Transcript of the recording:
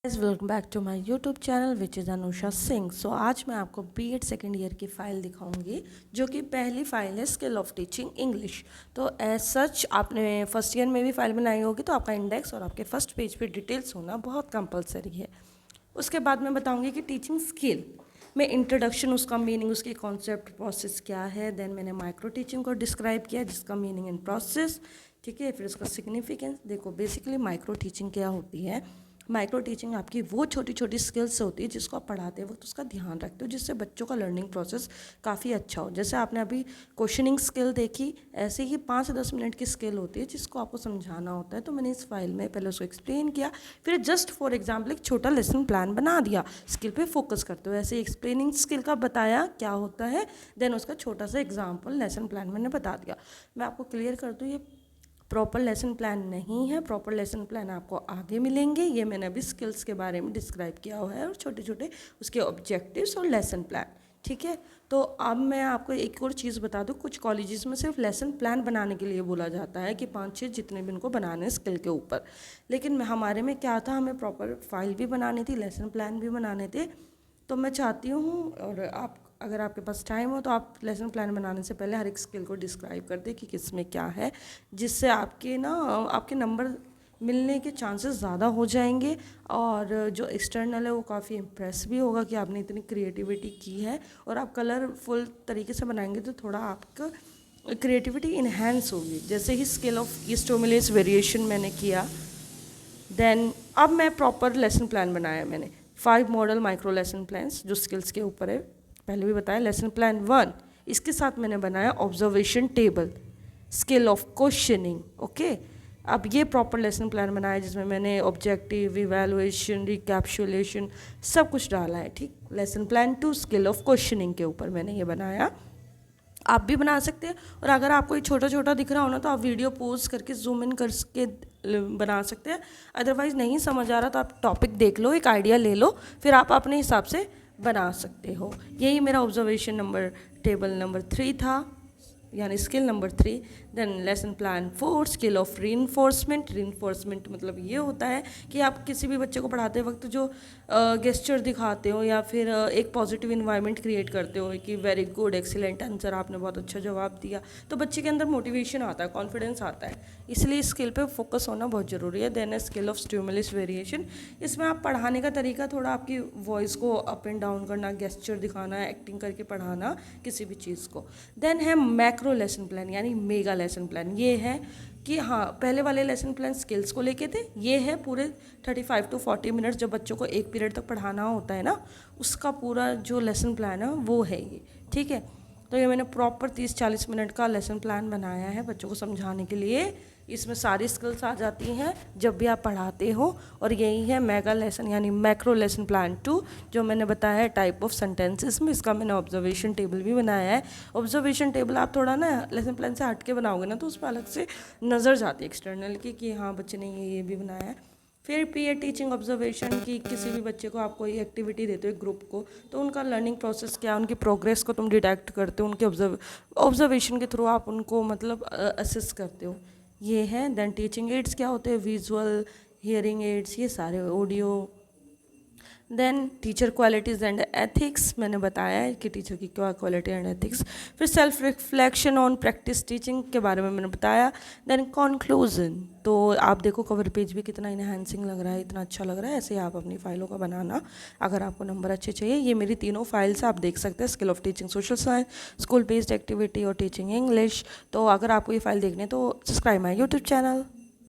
Welcome back to my YouTube channel which is Anusha Singh. So आज मैं आपको बीएड सेकेंड ईयर की फ़ाइल दिखाऊंगी जो कि पहली फ़ाइल है स्किल ऑफ टीचिंग इंग्लिश। तो एज सच आपने फर्स्ट ईयर में भी फ़ाइल बनाई होगी तो आपका इंडेक्स और आपके फर्स्ट पेज पे डिटेल्स होना बहुत कंपलसरी है। उसके बाद मैं बताऊँगी कि टीचिंग स्किल में इंट्रोडक्शन, उसका मीनिंग, उसकी कॉन्सेप्ट, प्रोसेस क्या है। देन मैंने माइक्रो टीचिंग को डिस्क्राइब किया जिसका मीनिंग एंड प्रोसेस, ठीक है। फिर उसका सिग्निफिकेंस। देखो बेसिकली माइक्रो टीचिंग क्या होती है। माइक्रो टीचिंग आपकी वो छोटी छोटी स्किल्स होती है जिसको आप पढ़ाते वक्त उसका ध्यान रखते हो जिससे बच्चों का लर्निंग प्रोसेस काफ़ी अच्छा हो। जैसे आपने अभी क्वेश्चनिंग स्किल देखी, ऐसे ही 5 से 10 मिनट की स्किल होती है जिसको आपको समझाना होता है। तो मैंने इस फाइल में पहले उसको एक्सप्लेन किया, फिर जस्ट फॉर एग्जाम्पल एक छोटा लेसन प्लान बना दिया स्किल पे फोकस करते हो। ऐसे एक्सप्लेनिंग स्किल का बताया क्या होता है, देन उसका छोटा सा एग्जाम्पल लेसन प्लान मैंने बता दिया। मैं आपको क्लियर कर दूँ, ये प्रॉपर लेसन प्लान नहीं है। प्रॉपर लेसन प्लान आपको आगे मिलेंगे। ये मैंने अभी स्किल्स के बारे में डिस्क्राइब किया हुआ है और छोटे छोटे उसके ऑब्जेक्टिव्स और लेसन प्लान, ठीक है। तो अब मैं आपको एक और चीज़ बता दूँ, कुछ कॉलेजेस में सिर्फ लेसन प्लान बनाने के लिए बोला जाता है कि 5-6 जितने भी उनको बनाने हैं स्किल के ऊपर, लेकिन हमारे में क्या था, हमें प्रॉपर फाइल भी बनानी थी, लेसन प्लान भी बनाने थे। तो मैं चाहती हूँ, और आप अगर आपके पास टाइम हो तो आप लेसन प्लान बनाने से पहले हर एक स्किल को डिस्क्राइब कर दें कि किस में क्या है, जिससे आपके नंबर मिलने के चांसेस ज़्यादा हो जाएंगे। और जो एक्सटर्नल है वो काफ़ी इम्प्रेस भी होगा कि आपने इतनी क्रिएटिविटी की है। और आप कलरफुल तरीके से बनाएंगे तो थोड़ा आपका क्रिएटिविटी इन्हेंस होगी। जैसे ही स्किल ऑफ स्टिमुलस वेरिएशन मैंने किया, देन अब मैं प्रॉपर लेसन प्लान बनाया। मैंने 5 मॉडल माइक्रो लेसन प्लान्स जो स्किल्स के ऊपर है, पहले भी बताया। लेसन प्लान 1, इसके साथ मैंने बनाया observation table, skill of questioning, okay. अब ये प्रॉपर लेसन प्लान बनाया जिसमें मैंने ऑब्जेक्टिव, इवैल्यूएशन, रिकैप्सुलेशन सब कुछ डाला है, ठीक। Lesson plan 2 skill of questioning के ऊपर मैंने ये बनाया। आप भी बना सकते हैं, और अगर आपको ये छोटा छोटा दिख रहा हो ना तो आप वीडियो पॉज करके जूम इन करके बना सकते हैं। अदरवाइज़ नहीं समझ आ रहा तो आप टॉपिक देख लो, एक आइडिया ले लो, फिर आप अपने हिसाब से बना सकते हो। यही मेरा ऑब्जर्वेशन नंबर टेबल नंबर 3 था, यानी skill number 3। Then lesson plan 4 skill of reinforcement मतलब ये होता है कि आप किसी भी बच्चे को पढ़ाते वक्त जो गेस्चर दिखाते हो या फिर एक पॉजिटिव इन्वायरमेंट क्रिएट करते हो कि वेरी गुड, एक्सीलेंट आंसर, आपने बहुत अच्छा जवाब दिया, तो बच्चे के अंदर मोटिवेशन आता है, कॉन्फिडेंस आता है। इसलिए स्किल पे फोकस होना बहुत ज़रूरी है। Then skill of stimulus variation, इसमें आप पढ़ाने का तरीका थोड़ा आपकी वॉइस को अप एंड डाउन करना, गेस्चर दिखाना, एक्टिंग करके पढ़ाना किसी भी चीज़ को। देन है मैक्रो लेसन प्लान यानी मेगा लेसन प्लान। ये है कि हाँ, पहले वाले लेसन प्लान स्किल्स को लेके थे, ये है पूरे 35 to 40 मिनट्स जब बच्चों को एक पीरियड तक पढ़ाना होता है ना, उसका पूरा जो लेसन प्लान है वो है ये, ठीक है। तो ये मैंने प्रॉपर 30-40 मिनट का लेसन प्लान बनाया है बच्चों को समझाने के लिए। इसमें सारी स्किल्स आ जाती हैं जब भी आप पढ़ाते हो। और यही है मेगा लेसन यानी मैक्रो लेसन प्लान 2 जो मैंने बताया है टाइप ऑफ सेंटेंसेस में। इसका मैंने ऑब्जर्वेशन टेबल भी बनाया है। ऑब्जर्वेशन टेबल आप थोड़ा ना लेसन प्लान से हट के बनाओगे ना तो उस पर अलग से नज़र जाती है एक्सटर्नल की कि हाँ बच्चे ने ये भी बनाया है। फिर पीयर टीचिंग ऑब्जर्वेशन की, किसी भी बच्चे को आप कोई एक्टिविटी देते हो एक ग्रुप को, तो उनका लर्निंग प्रोसेस क्या, उनकी प्रोग्रेस को तुम डिटेक्ट करते हो, उनके ऑब्जर्वेशन के थ्रू आप उनको मतलब असिस्ट करते हो, ये है। देन टीचिंग एड्स क्या होते हैं, विजुअल, हियरिंग एड्स, ये सारे, audio. Then teacher qualities and ethics, मैंने बताया है कि टीचर की क्या क्वालिटी एंड एथिक्स। फिर self reflection on practice teaching के बारे में मैंने बताया। देन कंक्लूजन, तो आप देखो कवर पेज भी कितना इनहेंसिंग लग रहा है, इतना अच्छा लग रहा है। ऐसे ही आप अपनी फाइलों का बनाना, अगर आपको नंबर अच्छे चाहिए। ये मेरी तीनों फाइल्स आप देख सकते हैं, skill of teaching social science, school based activity और टीचिंग इंग्लिश। तो अगर आपको ये फाइल देखनी है तो सब्सक्राइब माई यूट्यूब चैनल।